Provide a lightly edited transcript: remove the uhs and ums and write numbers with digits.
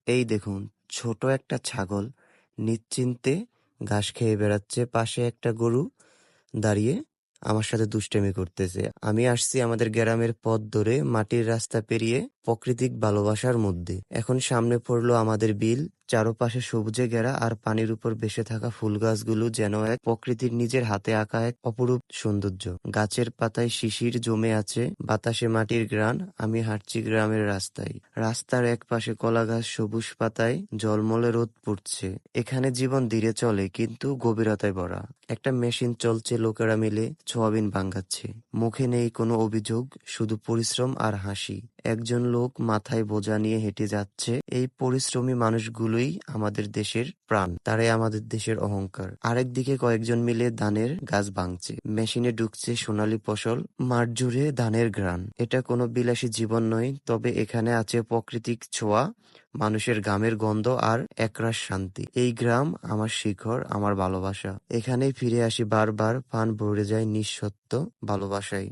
এই দেখুন, ছোট একটা ছাগল নিশ্চিন্তে ঘাস খেয়ে বেড়াচ্ছে, পাশে একটা গরু দাঁড়িয়ে আমার সাথে দুষ্টামি করতেছে। আমি আসছি আমাদের গ্রামের পথ ধরে, মাটির রাস্তা পেরিয়ে, প্রাকৃতিক ভালোবাসার মধ্যে। এখন সামনে পড়লো আমাদের বিল, চারপাশে সবুজে ঘেরা, আর পানির উপর ভেসে থাকা ফুল গাছগুলো যেন এক প্রকৃতির নিজের হাতে আঁকা এক অপরূপ সৌন্দর্য। গাছের পাতায় শিশির জমে আছে, বাতাসে মাটির ঘ্রাণ। আমি হাঁটছি গ্রামের রাস্তায়, রাস্তার এক পাশে কলা গাছ, সবুজ পাতায় ঝলমলে রোদ পড়ছে। এখানে জীবন ধীরে চলে কিন্তু গভীরতায় ভরা। একটা মেশিন চলছে, লোকেরা মিলে সোয়াবিন ভাঙাচ্ছে। মুখে নেই কোনো অভিযোগ, শুধু পরিশ্রম আর হাসি। একজন লোক মাথায় বোঝা নিয়ে হেঁটে যাচ্ছে। এই পরিশ্রমী মানুষগুলোই আমাদের দেশের প্রাণ, তারাই আমাদের দেশের অহংকার। আরেকদিকে কয়েকজন মিলে ধানের গাছ ভাঙছে, মেশিনে ঢুকছে সোনালী ফসল, মাঠ জুড়ে ধানের ঘ্রাণ। এটা কোনো বিলাসী জীবন নয়, তবে এখানে আছে প্রাকৃতিক ছোঁয়া, মানুষের ঘামের গন্ধ আর একরাশ শান্তি। এই গ্রাম আমার শিকড়, আমার ভালোবাসা। এখানেই ফিরে আসি বারবার, প্রাণ ভরে যায় নিঃশর্ত ভালোবাসায়।